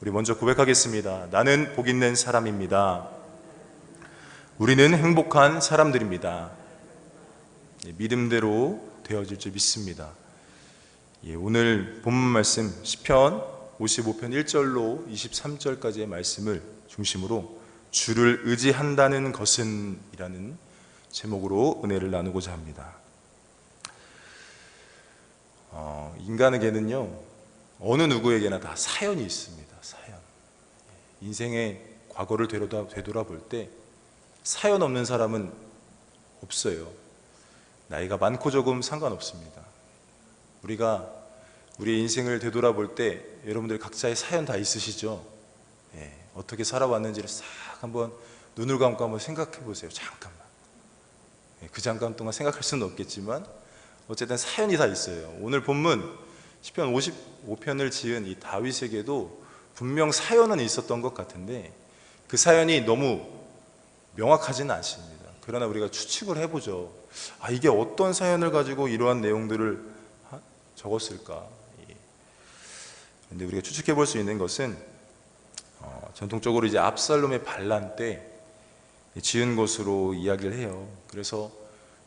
우리 먼저 고백하겠습니다. 나는 복 있는 사람입니다. 우리는 행복한 사람들입니다. 믿음대로 되어질 줄 믿습니다. 오늘 본문 말씀 시편 55편 1절로 23절까지의 말씀을 중심으로 주를 의지한다는 것은 이라는 제목으로 은혜를 나누고자 합니다. 인간에게는요, 어느 누구에게나 다 사연이 있습니다. 사연. 인생의 과거를 되돌아볼 때 사연 없는 사람은 없어요. 나이가 많고 적음 상관없습니다. 우리가 우리의 인생을 되돌아볼 때 여러분들 각자의 사연 다 있으시죠? 어떻게 살아왔는지를 싹 한번 눈을 감고 한번 생각해 보세요. 잠깐만. 그 잠깐 동안 생각할 수는 없겠지만 어쨌든 사연이 다 있어요. 오늘 본문 시편 55편을 지은 이 다윗에게도 분명 사연은 있었던 것 같은데 그 사연이 너무 명확하지는 않습니다. 그러나 우리가 추측을 해보죠. 이게 어떤 사연을 가지고 이러한 내용들을 적었을까? 근데 우리가 추측해 볼 수 있는 것은 전통적으로 이제 압살롬의 반란 때 지은 것으로 이야기를 해요. 그래서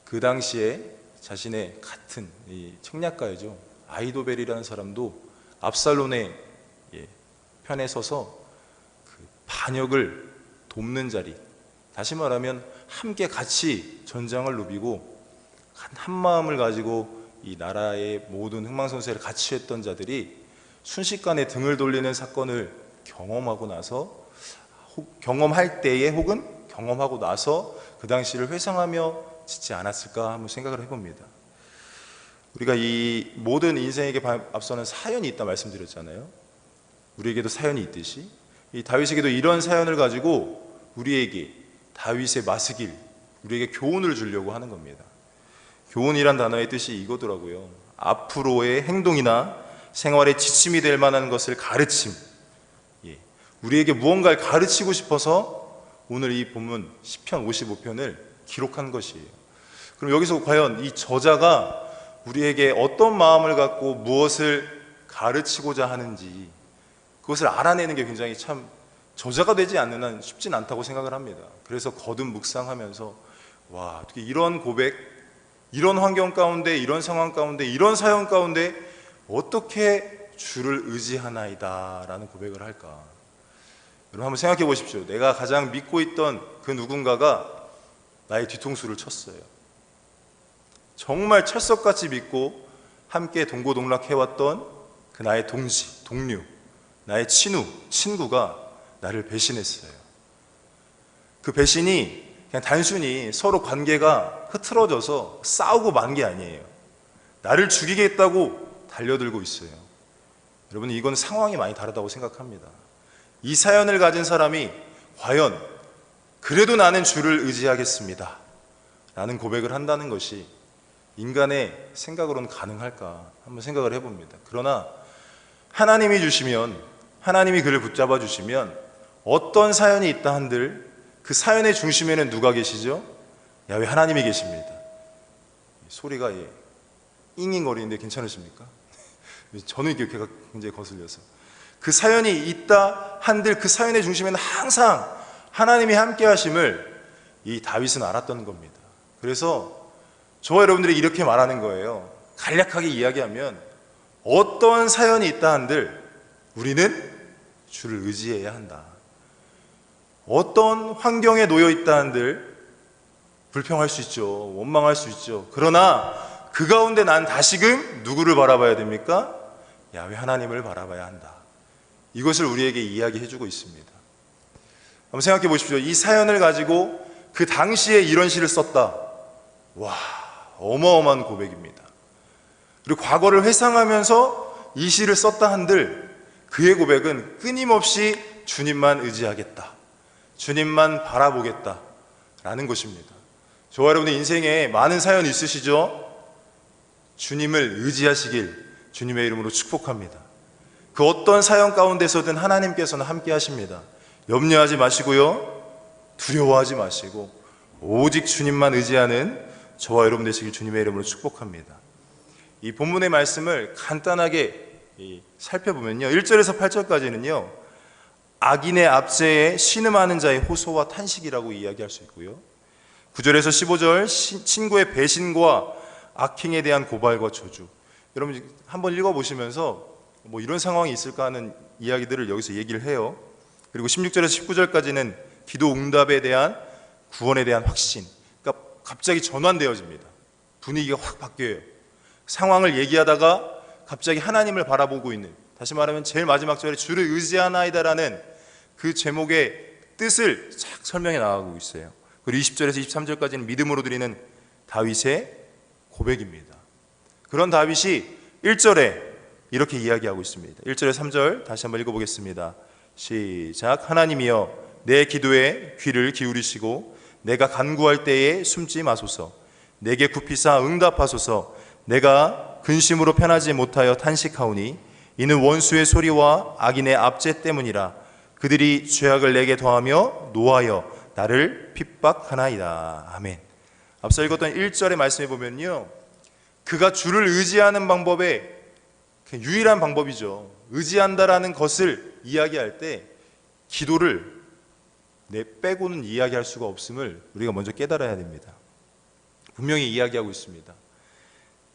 그 당시에 자신의 같은 이 책략가이죠, 아히도벨이라는 사람도 압살롬의 편에 서서 그 반역을 돕는 자리, 다시 말하면 함께 같이 전장을 누비고 한 마음을 가지고 이 나라의 모든 흥망성쇠를 같이 했던 자들이 순식간에 등을 돌리는 사건을 경험할 때에 혹은 경험하고 나서 그 당시를 회상하며 짓지 않았을까 한번 생각을 해봅니다. 우리가 이 모든 인생에게 앞서는 사연이 있다 말씀드렸잖아요. 우리에게도 사연이 있듯이 이 다윗에게도 이런 사연을 가지고 우리에게 다윗의 마스길, 우리에게 교훈을 주려고 하는 겁니다. 교훈이란 단어의 뜻이 이거더라고요. 앞으로의 행동이나 생활에 지침이 될 만한 것을 가르침. 우리에게 무언가를 가르치고 싶어서 오늘 이 본문 시편 55편을 기록한 것이에요. 그럼 여기서 과연 이 저자가 우리에게 어떤 마음을 갖고 무엇을 가르치고자 하는지 그것을 알아내는 게 굉장히 참 저자가 되지 않는 한 쉽진 않다고 생각을 합니다. 그래서 거듭 묵상하면서 어떻게 이런 고백, 이런 환경 가운데, 이런 상황 가운데, 이런 사연 가운데 어떻게 주를 의지하나이다 라는 고백을 할까? 여러분 한번 생각해 보십시오. 내가 가장 믿고 있던 그 누군가가 나의 뒤통수를 쳤어요. 정말 철석같이 믿고 함께 동고동락해왔던 그 나의 동료, 나의 친구가 나를 배신했어요. 그 배신이 그냥 단순히 서로 관계가 흐트러져서 싸우고 만 게 아니에요. 나를 죽이겠다고 달려들고 있어요. 여러분, 이건 상황이 많이 다르다고 생각합니다. 이 사연을 가진 사람이 과연 그래도 나는 주를 의지하겠습니다 라는 고백을 한다는 것이 인간의 생각으로는 가능할까 한번 생각을 해봅니다. 그러나 하나님이 주시면, 하나님이 그를 붙잡아 주시면 어떤 사연이 있다 한들 그 사연의 중심에는 누가 계시죠? 야훼 하나님이 계십니다. 소리가 잉잉거리는데 괜찮으십니까? 저는 이게 귀가 굉장히 거슬려서. 그 사연이 있다 한들 그 사연의 중심에는 항상 하나님이 함께 하심을 이 다윗은 알았던 겁니다. 그래서 저와 여러분들이 이렇게 말하는 거예요. 간략하게 이야기하면 어떤 사연이 있다 한들 우리는 주를 의지해야 한다. 어떤 환경에 놓여 있다 한들 불평할 수 있죠. 원망할 수 있죠. 그러나 그 가운데 난 다시금 누구를 바라봐야 됩니까? 야훼 하나님을 바라봐야 한다. 이것을 우리에게 이야기해주고 있습니다. 한번 생각해 보십시오. 이 사연을 가지고 그 당시에 이런 시를 썼다. 어마어마한 고백입니다. 그리고 과거를 회상하면서 이 시를 썼다 한들 그의 고백은 끊임없이 주님만 의지하겠다, 주님만 바라보겠다 라는 것입니다. 저와 여러분의 인생에 많은 사연이 있으시죠? 주님을 의지하시길 주님의 이름으로 축복합니다. 그 어떤 사연 가운데서든 하나님께서는 함께 하십니다. 염려하지 마시고요, 두려워하지 마시고 오직 주님만 의지하는 저와 여러분 되시길 주님의 이름으로 축복합니다. 이 본문의 말씀을 간단하게 살펴보면요, 1절에서 8절까지는요 악인의 압제에 신음하는 자의 호소와 탄식이라고 이야기할 수 있고요. 9절에서 15절 친구의 배신과 악행에 대한 고발과 저주. 여러분 한번 읽어보시면서 뭐 이런 상황이 있을까 하는 이야기들을 여기서 얘기를 해요. 그리고 16절에서 19절까지는 기도 응답에 대한 구원에 대한 확신. 그러니까 갑자기 전환되어집니다. 분위기가 확 바뀌어요. 상황을 얘기하다가 갑자기 하나님을 바라보고 있는, 다시 말하면 제일 마지막 절에 주를 의지하나이다라는 그 제목의 뜻을 쫙 설명해 나가고 있어요. 그리고 20절에서 23절까지는 믿음으로 드리는 다윗의 고백입니다. 그런 다윗이 1절에 이렇게 이야기하고 있습니다. 1절에 3절 다시 한번 읽어보겠습니다. 시작. 하나님이여 내 기도에 귀를 기울이시고 내가 간구할 때에 숨지 마소서. 내게 굽히사 응답하소서. 내가 근심으로 편하지 못하여 탄식하오니 이는 원수의 소리와 악인의 압제 때문이라. 그들이 죄악을 내게 더하며 노하여 나를 핍박하나이다. 아멘. 앞서 읽었던 1절의 말씀에 보면요, 그가 주를 의지하는 방법의 유일한 방법이죠. 의지한다라는 것을 이야기할 때 기도를 내 빼고는 이야기할 수가 없음을 우리가 먼저 깨달아야 됩니다. 분명히 이야기하고 있습니다.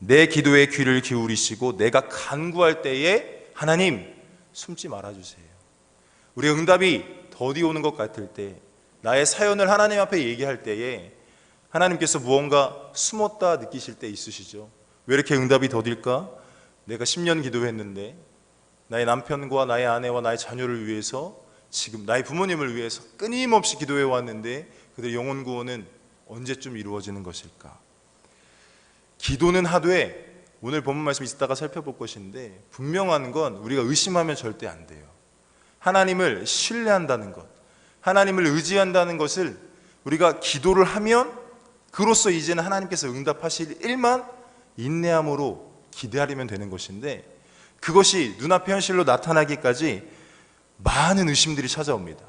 내 기도에 귀를 기울이시고 내가 간구할 때에 하나님 숨지 말아주세요. 우리가 응답이 더디 오는 것 같을 때, 나의 사연을 하나님 앞에 얘기할 때에 하나님께서 무언가 숨었다 느끼실 때 있으시죠? 왜 이렇게 응답이 더딜까? 내가 10년 기도했는데 나의 남편과 나의 아내와 나의 자녀를 위해서, 지금 나의 부모님을 위해서 끊임없이 기도해 왔는데 그들의 영혼 구원은 언제쯤 이루어지는 것일까? 기도는 하되, 오늘 본문 말씀 이따가 살펴볼 것인데 분명한 건 우리가 의심하면 절대 안 돼요. 하나님을 신뢰한다는 것, 하나님을 의지한다는 것을 우리가 기도를 하면 그로써 이제는 하나님께서 응답하실 일만 인내함으로 기대하려면 되는 것인데, 그것이 눈앞의 현실로 나타나기까지 많은 의심들이 찾아옵니다.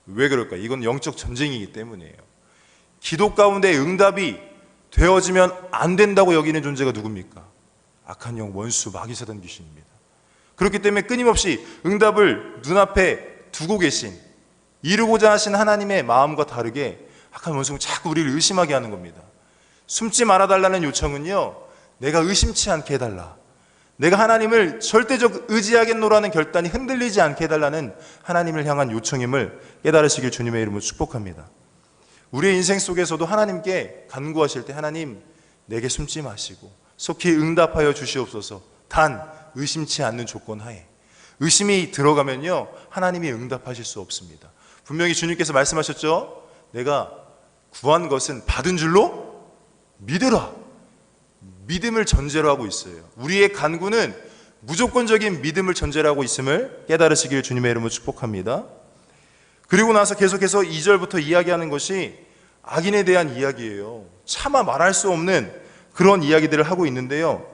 왜 그럴까? 이건 영적 전쟁이기 때문이에요. 기도 가운데 응답이 되어지면 안 된다고 여기는 존재가 누굽니까? 악한 영, 원수, 마귀 사단 귀신입니다. 그렇기 때문에 끊임없이 응답을 눈앞에 두고 계신, 이루고자 하신 하나님의 마음과 다르게 악한 원수는 자꾸 우리를 의심하게 하는 겁니다. 숨지 말아달라는 요청은요, 내가 의심치 않게 해달라, 내가 하나님을 절대적 의지하겠노라는 결단이 흔들리지 않게 해달라는 하나님을 향한 요청임을 깨달으시길 주님의 이름으로 축복합니다. 우리의 인생 속에서도 하나님께 간구하실 때 하나님 내게 숨지 마시고 속히 응답하여 주시옵소서. 단 의심치 않는 조건 하에. 의심이 들어가면요 하나님이 응답하실 수 없습니다. 분명히 주님께서 말씀하셨죠. 내가 구한 것은 받은 줄로 믿으라. 믿음을 전제로 하고 있어요. 우리의 간구는 무조건적인 믿음을 전제로 하고 있음을 깨달으시길 주님의 이름으로 축복합니다. 그리고 나서 계속해서 2절부터 이야기하는 것이 악인에 대한 이야기예요. 차마 말할 수 없는 그런 이야기들을 하고 있는데요.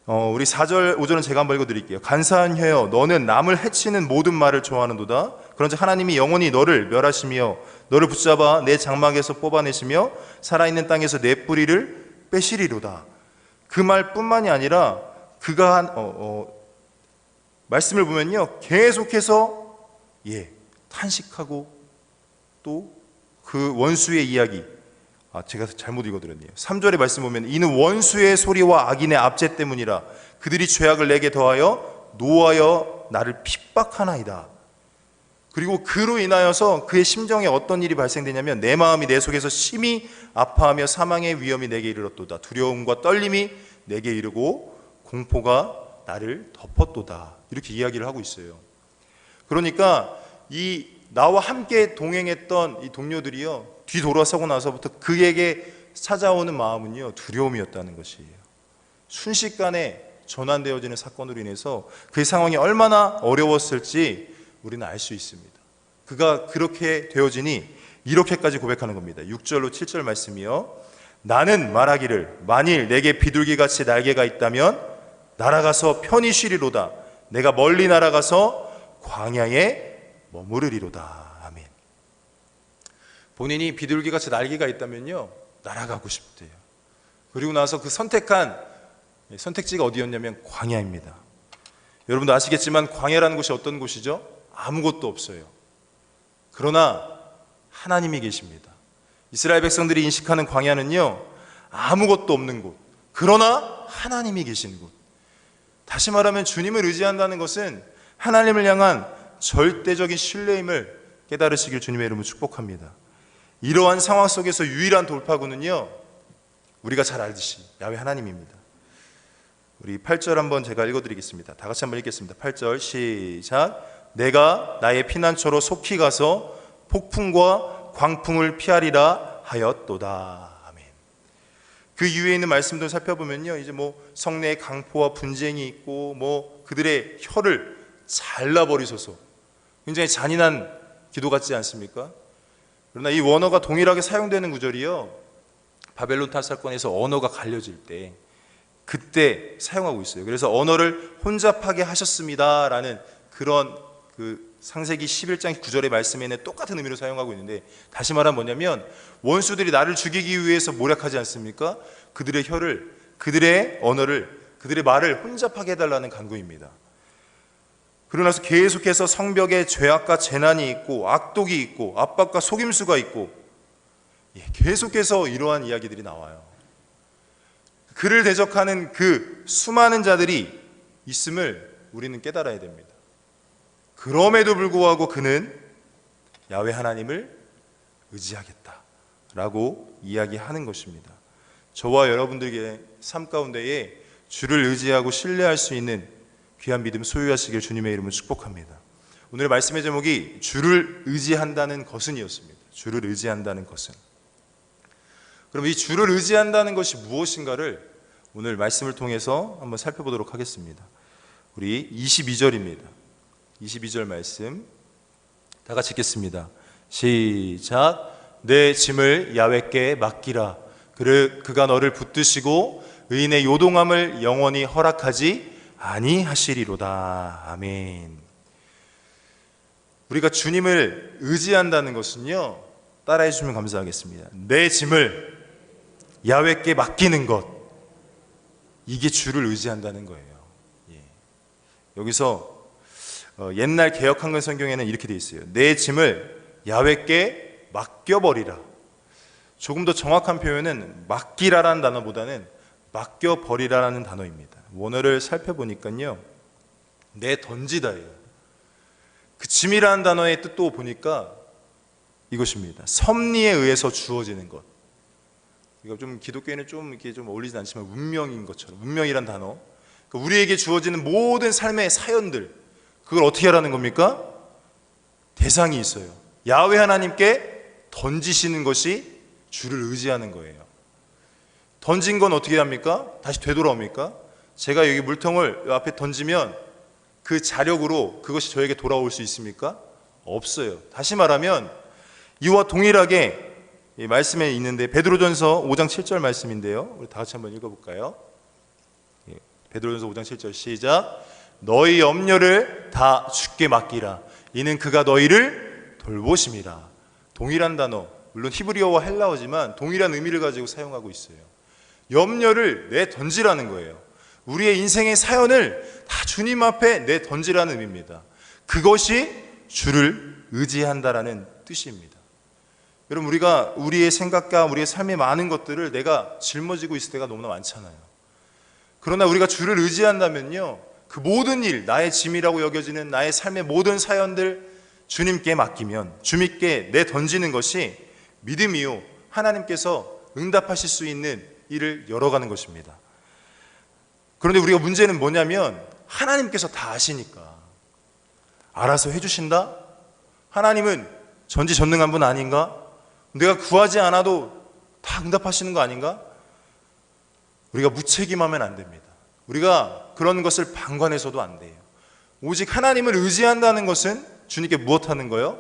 우리 4절, 5절은 제가 한번 읽어드릴게요. 간사한 혀여 너는 남을 해치는 모든 말을 좋아하는도다. 그런즉 하나님이 영원히 너를 멸하시며 너를 붙잡아 내 장막에서 뽑아내시며 살아있는 땅에서 내 뿌리를 빼시리로다. 그 말뿐만이 아니라 그가 한 말씀을 보면요 계속해서 탄식하고 또 그 원수의 이야기, 제가 잘못 읽어드렸네요. 3절의 말씀 보면 이는 원수의 소리와 악인의 압제 때문이라. 그들이 죄악을 내게 더하여 노하여 나를 핍박하나이다. 그리고 그로 인하여서 그의 심정에 어떤 일이 발생되냐면 내 마음이 내 속에서 심히 아파하며 사망의 위험이 내게 이르렀도다. 두려움과 떨림이 내게 이르고 공포가 나를 덮었도다. 이렇게 이야기를 하고 있어요. 그러니까 이 나와 함께 동행했던 이 동료들이요 뒤돌아서고 나서부터 그에게 찾아오는 마음은요 두려움이었다는 것이에요. 순식간에 전환되어지는 사건으로 인해서 그 상황이 얼마나 어려웠을지 우리는 알 수 있습니다. 그가 그렇게 되어지니 이렇게까지 고백하는 겁니다. 6절로 7절 말씀이요 나는 말하기를 만일 내게 비둘기같이 날개가 있다면 날아가서 편히 쉬리로다. 내가 멀리 날아가서 광야에 머무르리로다. 아멘. 본인이 비둘기같이 날개가 있다면요 날아가고 싶대요. 그리고 나서 그 선택한 선택지가 어디였냐면 광야입니다. 여러분도 아시겠지만 광야라는 곳이 어떤 곳이죠? 아무것도 없어요. 그러나 하나님이 계십니다. 이스라엘 백성들이 인식하는 광야는요, 아무것도 없는 곳, 그러나 하나님이 계신 곳. 다시 말하면 주님을 의지한다는 것은 하나님을 향한 절대적인 신뢰임을 깨달으시길 주님의 이름으로 축복합니다. 이러한 상황 속에서 유일한 돌파구는요, 우리가 잘 알듯이 야훼 하나님입니다. 우리 8절 한번 제가 읽어드리겠습니다. 다 같이 한번 읽겠습니다. 8절 시작. 내가 나의 피난처로 속히 가서 폭풍과 광풍을 피하리라 하였도다. 아멘. 그 이후에 있는 말씀들 살펴보면요, 이제 뭐 성내에 강포와 분쟁이 있고 뭐 그들의 혀를 잘라버리소서. 굉장히 잔인한 기도 같지 않습니까? 그러나 이 원어가 동일하게 사용되는 구절이요, 바벨론 타사건에서 언어가 갈려질 때 그때 사용하고 있어요. 그래서 언어를 혼잡하게 하셨습니다라는 그런 그 창세기 11장 9절의 말씀에는 똑같은 의미로 사용하고 있는데, 다시 말하면 뭐냐면 원수들이 나를 죽이기 위해서 모략하지 않습니까? 그들의 혀를, 그들의 언어를, 그들의 말을 혼잡하게 해달라는 간구입니다. 그러고 나서 계속해서 성벽에 죄악과 재난이 있고 악독이 있고 압박과 속임수가 있고, 계속해서 이러한 이야기들이 나와요. 그를 대적하는 그 수많은 자들이 있음을 우리는 깨달아야 됩니다. 그럼에도 불구하고 그는 야훼 하나님을 의지하겠다라고 이야기하는 것입니다. 저와 여러분들에게 삶 가운데에 주를 의지하고 신뢰할 수 있는 귀한 믿음 소유하시길 주님의 이름으로 축복합니다. 오늘의 말씀의 제목이 주를 의지한다는 것은이었습니다. 주를 의지한다는 것은. 그럼 이 주를 의지한다는 것이 무엇인가를 오늘 말씀을 통해서 한번 살펴보도록 하겠습니다. 우리 22절입니다. 22절 말씀 다 같이 읽겠습니다. 시작. 내 짐을 야훼께 맡기라. 그가 너를 붙드시고 의인의 요동함을 영원히 허락하지 아니하시리로다. 아멘. 우리가 주님을 의지한다는 것은요, 따라해 주시면 감사하겠습니다. 내 짐을 야훼께 맡기는 것, 이게 주를 의지한다는 거예요. 여기서 옛날 개역한글 성경에는 이렇게 되어 있어요. 내 짐을 야훼께 맡겨버리라. 조금 더 정확한 표현은 맡기라라는 단어보다는 맡겨버리라라는 단어입니다. 원어를 살펴보니까요, 내던지다예요. 그 짐이라는 단어의 뜻도 보니까 이것입니다. 섭리에 의해서 주어지는 것. 이거 좀 기독교에는 좀 이렇게 좀 어울리지 않지만 운명인 것처럼, 운명이란 단어, 그러니까 우리에게 주어지는 모든 삶의 사연들, 그걸 어떻게 하라는 겁니까? 대상이 있어요. 야훼 하나님께 던지시는 것이 주를 의지하는 거예요. 던진 건 어떻게 합니까? 다시 되돌아옵니까? 제가 여기 물통을 앞에 던지면 그 자력으로 그것이 저에게 돌아올 수 있습니까? 없어요. 다시 말하면 이와 동일하게 말씀에 있는데, 베드로전서 5장 7절 말씀인데요, 우리 다 같이 한번 읽어볼까요? 베드로전서 5장 7절 시작. 너희 염려를 다 주께 맡기라. 이는 그가 너희를 돌보심이라. 동일한 단어, 물론 히브리어와 헬라어지만 동일한 의미를 가지고 사용하고 있어요. 염려를 내던지라는 거예요. 우리의 인생의 사연을 다 주님 앞에 내던지라는 의미입니다. 그것이 주를 의지한다라는 뜻입니다. 여러분, 우리가 우리의 생각과 우리의 삶의 많은 것들을 내가 짊어지고 있을 때가 너무나 많잖아요. 그러나 우리가 주를 의지한다면요, 그 모든 일, 나의 짐이라고 여겨지는 나의 삶의 모든 사연들 주님께 맡기면, 주님께 내던지는 것이 믿음이요, 하나님께서 응답하실 수 있는 일을 열어가는 것입니다. 그런데 우리가 문제는 뭐냐면, 하나님께서 다 아시니까 알아서 해주신다? 하나님은 전지전능한 분 아닌가? 내가 구하지 않아도 다 응답하시는 거 아닌가? 우리가 무책임하면 안 됩니다. 우리가 그런 것을 방관해서도 안 돼요. 오직 하나님을 의지한다는 것은 주님께 무엇하는 거요?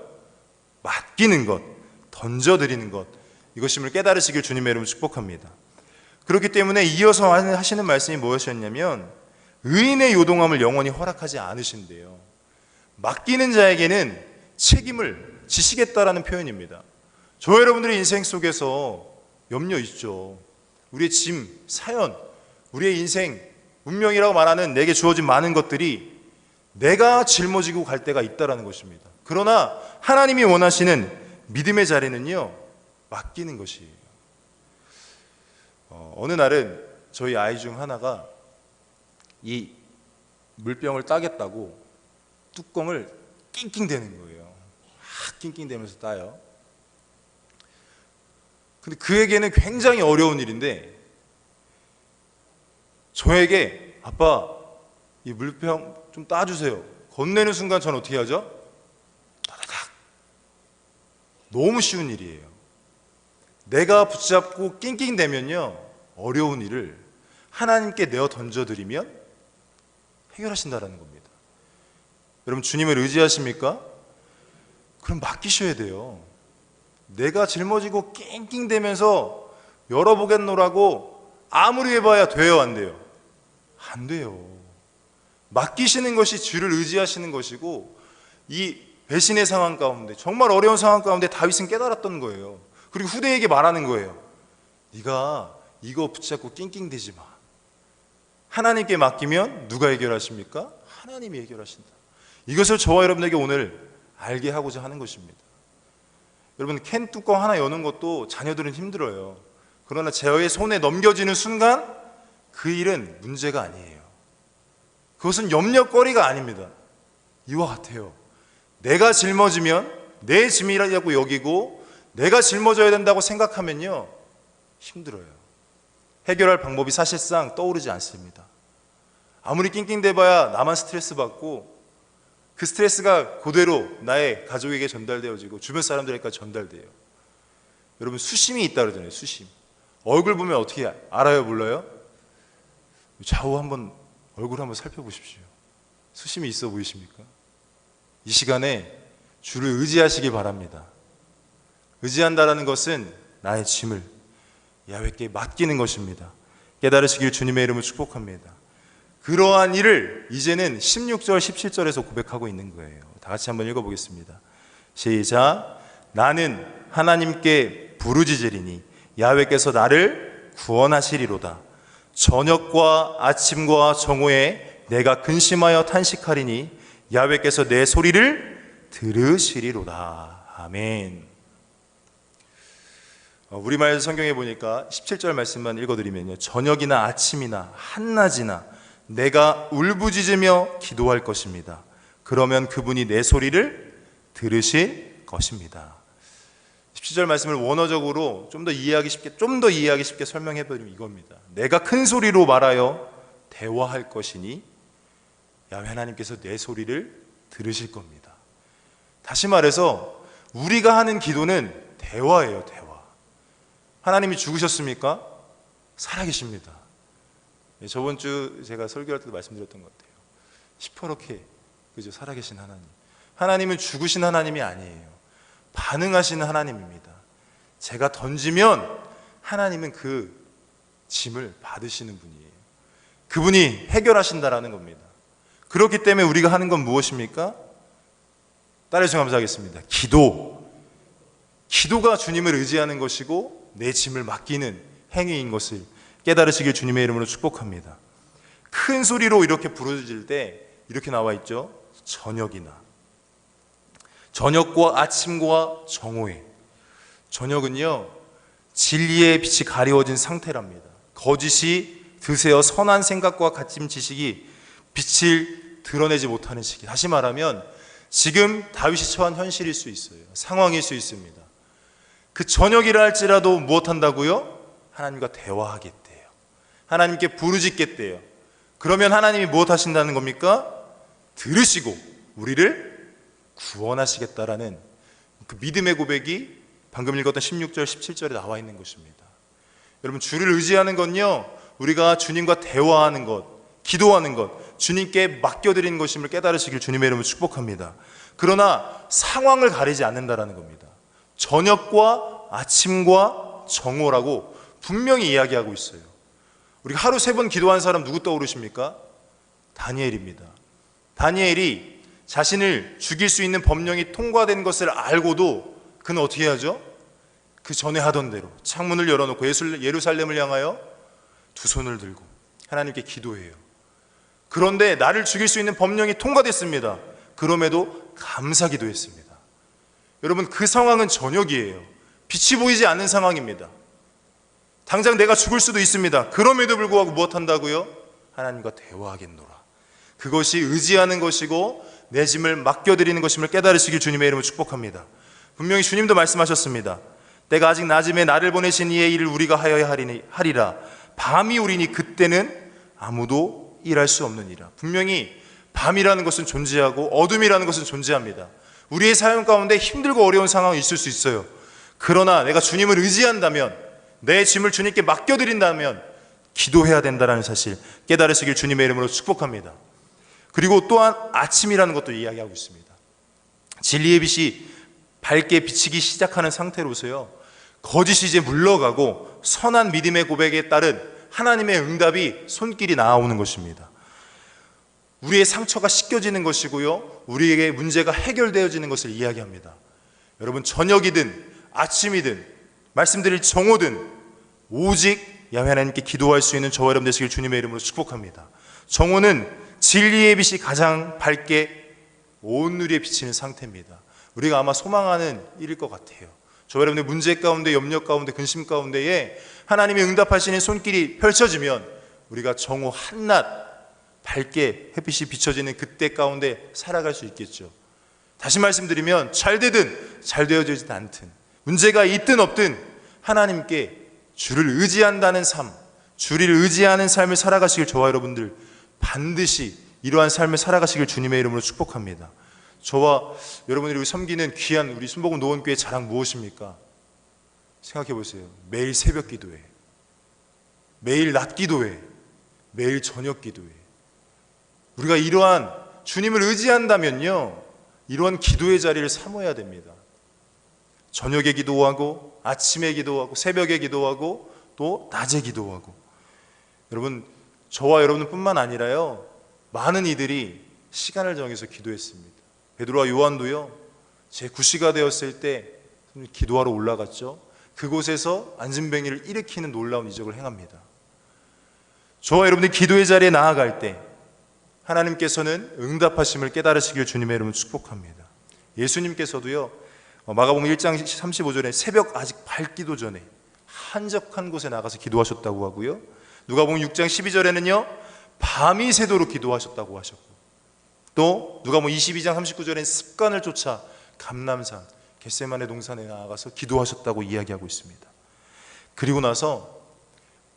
맡기는 것, 던져드리는 것, 이것임을 깨달으시길 주님의 이름으로 축복합니다. 그렇기 때문에 이어서 하시는 말씀이 무엇이었냐면, 의인의 요동함을 영원히 허락하지 않으신대요. 맡기는 자에게는 책임을 지시겠다라는 표현입니다. 저 여러분들의 인생 속에서 염려 있죠. 우리의 짐, 사연, 우리의 인생, 운명이라고 말하는 내게 주어진 많은 것들이 내가 짊어지고 갈 때가 있다라는 것입니다. 그러나 하나님이 원하시는 믿음의 자리는요, 맡기는 것이에요. 어느 날은 저희 아이 중 하나가 이 물병을 따겠다고 뚜껑을 낑낑대는 거예요. 막 낑낑대면서 따요. 근데 그에게는 굉장히 어려운 일인데 저에게 아빠 이 물병 좀 따주세요. 건네는 순간 저는 어떻게 하죠? 따다닥. 너무 쉬운 일이에요. 내가 붙잡고 낑낑대면요, 어려운 일을 하나님께 내어 던져드리면 해결하신다는 겁니다. 여러분, 주님을 의지하십니까? 그럼 맡기셔야 돼요. 내가 짊어지고 낑낑대면서 열어보겠노라고 아무리 해봐야 돼요, 안 돼요? 안 돼요. 맡기시는 것이 주를 의지하시는 것이고, 이 배신의 상황 가운데, 정말 어려운 상황 가운데 다윗은 깨달았던 거예요. 그리고 후대에게 말하는 거예요. 네가 이거 붙잡고 낑낑대지 마. 하나님께 맡기면 누가 해결하십니까? 하나님이 해결하신다. 이것을 저와 여러분에게 오늘 알게 하고자 하는 것입니다. 여러분, 캔 뚜껑 하나 여는 것도 자녀들은 힘들어요. 그러나 제어의 손에 넘겨지는 순간 그 일은 문제가 아니에요. 그것은 염려거리가 아닙니다. 이와 같아요. 내가 짊어지면 내 짐이라고 여기고 내가 짊어져야 된다고 생각하면요, 힘들어요. 해결할 방법이 사실상 떠오르지 않습니다. 아무리 낑낑대봐야 나만 스트레스 받고 그 스트레스가 그대로 나의 가족에게 전달되어지고 주변 사람들에게까지 전달돼요. 여러분, 수심이 있다 그러잖아요. 수심. 얼굴 보면 어떻게 알아요? 몰라요? 좌우 한번 얼굴 한번 살펴보십시오. 수심이 있어 보이십니까? 이 시간에 주를 의지하시기 바랍니다. 의지한다는 것은 나의 짐을 야훼께 맡기는 것입니다. 깨달으시길 주님의 이름으로 축복합니다. 그러한 일을 이제는 16절, 17절에서 고백하고 있는 거예요. 다 같이 한번 읽어보겠습니다. 시작. 나는 하나님께 부르짖으리니 야훼께서 나를 구원하시리로다. 저녁과 아침과 정오에 내가 근심하여 탄식하리니 야훼께서 내 소리를 들으시리로다. 아멘. 우리말 성경에 보니까 17절 말씀만 읽어드리면요, 저녁이나 아침이나 한낮이나 내가 울부짖으며 기도할 것입니다. 그러면 그분이 내 소리를 들으실 것입니다. 17절 말씀을 원어적으로 좀 더 이해하기 쉽게 설명해버리면 이겁니다. 내가 큰 소리로 말하여 대화할 것이니 야훼 하나님께서 내 소리를 들으실 겁니다. 다시 말해서 우리가 하는 기도는 대화예요. 대화. 하나님이 죽으셨습니까? 살아계십니다. 저번 주 제가 설교할 때도 말씀드렸던 것 같아요. 시퍼렇게 그죠? 살아계신 하나님. 하나님은 죽으신 하나님이 아니에요. 반응하시는 하나님입니다. 제가 던지면 하나님은 그 짐을 받으시는 분이에요. 그분이 해결하신다라는 겁니다. 그렇기 때문에 우리가 하는 건 무엇입니까? 따라해주시면 감사하겠습니다. 기도가 주님을 의지하는 것이고 내 짐을 맡기는 행위인 것을 깨달으시길 주님의 이름으로 축복합니다. 큰 소리로 이렇게 부르짖을 때 이렇게 나와 있죠. 저녁과 아침과 정오에. 저녁은요, 진리의 빛이 가리워진 상태랍니다. 거짓이 드세어 선한 생각과 가진 지식이 빛을 드러내지 못하는 시기. 다시 말하면 지금 다윗이 처한 현실일 수 있어요. 상황일 수 있습니다. 그 저녁이라 할지라도 무엇 한다고요? 하나님과 대화하겠대요. 하나님께 부르짖겠대요. 그러면 하나님이 무엇 하신다는 겁니까? 들으시고 우리를 구원하시겠다라는 그 믿음의 고백이 방금 읽었던 16절, 17절에 나와 있는 것입니다. 여러분, 주를 의지하는 건요, 우리가 주님과 대화하는 것, 기도하는 것, 주님께 맡겨드리는 것임을 깨달으시길 주님의 이름으로 축복합니다. 그러나 상황을 가리지 않는다라는 겁니다. 저녁과 아침과 정오라고 분명히 이야기하고 있어요. 우리가 하루 3번 기도한 사람 누구 떠오르십니까? 다니엘입니다. 다니엘이 자신을 죽일 수 있는 법령이 통과된 것을 알고도 그는 어떻게 하죠? 그 전에 하던 대로 창문을 열어놓고 예루살렘을 향하여 두 손을 들고 하나님께 기도해요. 그런데 나를 죽일 수 있는 법령이 통과됐습니다. 그럼에도 감사기도 했습니다. 여러분, 그 상황은 저녁이에요. 빛이 보이지 않는 상황입니다. 당장 내가 죽을 수도 있습니다. 그럼에도 불구하고 무엇한다고요? 하나님과 대화하겠노라. 그것이 의지하는 것이고 내 짐을 맡겨드리는 것임을 깨달으시길 주님의 이름으로 축복합니다. 분명히 주님도 말씀하셨습니다. 때가 아직 낮음에 나를 보내신 이의 일을 우리가 하여야 하리라. 밤이 오리니 그때는 아무도 일할 수 없느니라. 분명히 밤이라는 것은 존재하고 어둠이라는 것은 존재합니다. 우리의 삶 가운데 힘들고 어려운 상황이 있을 수 있어요. 그러나 내가 주님을 의지한다면, 내 짐을 주님께 맡겨드린다면 기도해야 된다는 사실 깨달으시길 주님의 이름으로 축복합니다. 그리고 또한 아침이라는 것도 이야기하고 있습니다. 진리의 빛이 밝게 비치기 시작하는 상태로서요, 거짓이 이제 물러가고 선한 믿음의 고백에 따른 하나님의 응답이 손길이 나아오는 것입니다. 우리의 상처가 씻겨지는 것이고요, 우리에게 문제가 해결되어지는 것을 이야기합니다. 여러분, 저녁이든 아침이든 말씀드릴 정오든 오직 야훼 하나님께 기도할 수 있는 저와 여러분 되시길 주님의 이름으로 축복합니다. 정오는 진리의 빛이 가장 밝게 온 누리에 비치는 상태입니다. 우리가 아마 소망하는 일일 것 같아요. 저와 여러분의 문제 가운데, 염려 가운데, 근심 가운데에 하나님이 응답하시는 손길이 펼쳐지면 우리가 정오 한낮 밝게 햇빛이 비춰지는 그때 가운데 살아갈 수 있겠죠. 다시 말씀드리면 잘 되든 잘 되어지진 않든, 문제가 있든 없든 하나님께 주를 의지한다는 삶, 주를 의지하는 삶을 살아가시길 저와 여러분들 반드시 이러한 삶을 살아가시길 주님의 이름으로 축복합니다. 저와 여러분들이 섬기는 귀한 우리 순복음 노원교회의 자랑 무엇입니까? 생각해 보세요. 매일 새벽 기도회, 매일 낮 기도회, 매일 저녁 기도회. 우리가 이러한 주님을 의지한다면요, 이러한 기도의 자리를 삼아야 됩니다. 저녁에 기도하고 아침에 기도하고 새벽에 기도하고 또 낮에 기도하고. 여러분, 저와 여러분뿐만 아니라요, 많은 이들이 시간을 정해서 기도했습니다. 베드로와 요한도요, 제 9시가 되었을 때 기도하러 올라갔죠. 그곳에서 안진뱅이를 일으키는 놀라운 이적을 행합니다. 저와 여러분들이 기도의 자리에 나아갈 때 하나님께서는 응답하심을 깨달으시길 주님의 이름으로 축복합니다. 예수님께서도요, 마가복음 1장 35절에 새벽 아직 밝기도 전에 한적한 곳에 나가서 기도하셨다고 하고요, 누가복음 6장 12절에는요 밤이 새도록 기도하셨다고 하셨고, 또 누가복음 22장 39절에는 습관을 쫓아 감람산 겟세마네 동산에 나아가서 기도하셨다고 이야기하고 있습니다. 그리고 나서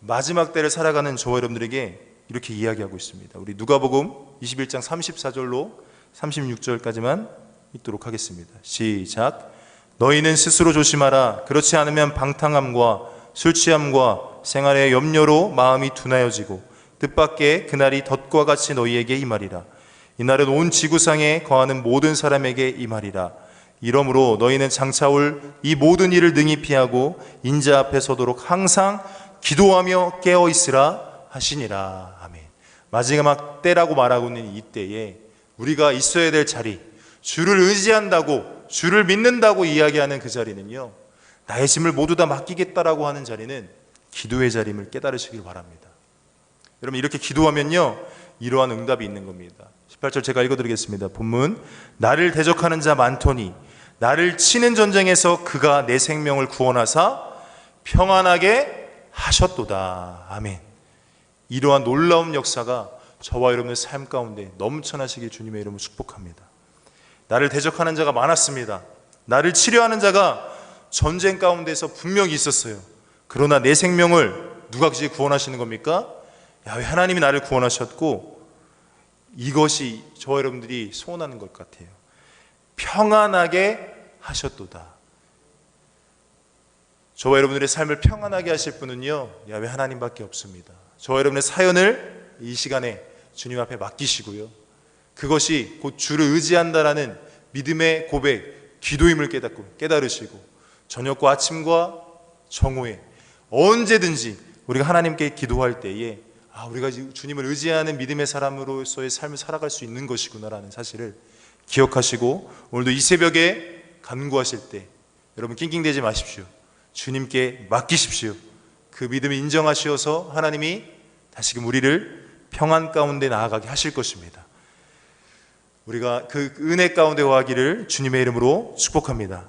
마지막 때를 살아가는 저와 여러분들에게 이렇게 이야기하고 있습니다. 우리 누가복음 21장 34절로 36절까지만 읽도록 하겠습니다. 시작. 너희는 스스로 조심하라. 그렇지 않으면 방탕함과 술취함과 생활의 염려로 마음이 둔하여지고 뜻밖의 그날이 덫과 같이 너희에게 임하리라. 이날은 온 지구상에 거하는 모든 사람에게 임하리라. 이러므로 너희는 장차 올 이 모든 일을 능히 피하고 인자 앞에 서도록 항상 기도하며 깨어 있으라 하시니라. 아멘. 마지막 때라고 말하고 있는 이 때에 우리가 있어야 될 자리, 주를 의지한다고, 주를 믿는다고 이야기하는 그 자리는요, 나의 짐을 모두 다 맡기겠다라고 하는 자리는 기도의 자리임을 깨달으시길 바랍니다. 여러분, 이렇게 기도하면요, 이러한 응답이 있는 겁니다. 18절 제가 읽어드리겠습니다. 본문. 나를 대적하는 자 많더니 나를 치는 전쟁에서 그가 내 생명을 구원하사 평안하게 하셨도다. 아멘. 이러한 놀라운 역사가 저와 여러분의 삶 가운데 넘쳐나시길 주님의 이름으로 축복합니다. 나를 대적하는 자가 많았습니다. 나를 치려하는 자가 전쟁 가운데서 분명히 있었어요. 그러나 내 생명을 누가 구원하시는 겁니까? 야훼 하나님이 나를 구원하셨고, 이것이 저와 여러분들이 소원하는 것 같아요. 평안하게 하셨도다. 저와 여러분들의 삶을 평안하게 하실 분은요, 야훼 하나님밖에 없습니다. 저와 여러분의 사연을 이 시간에 주님 앞에 맡기시고요, 그것이 곧 주를 의지한다라는 믿음의 고백, 기도임을 깨달으시고 저녁과 아침과 정오에 언제든지 우리가 하나님께 기도할 때에 우리가 주님을 의지하는 믿음의 사람으로서의 삶을 살아갈 수 있는 것이구나라는 사실을 기억하시고, 오늘도 이 새벽에 간구하실 때 여러분 낑낑대지 마십시오. 주님께 맡기십시오. 그 믿음을 인정하시어서 하나님이 다시금 우리를 평안 가운데 나아가게 하실 것입니다. 우리가 그 은혜 가운데 거하기를 주님의 이름으로 축복합니다.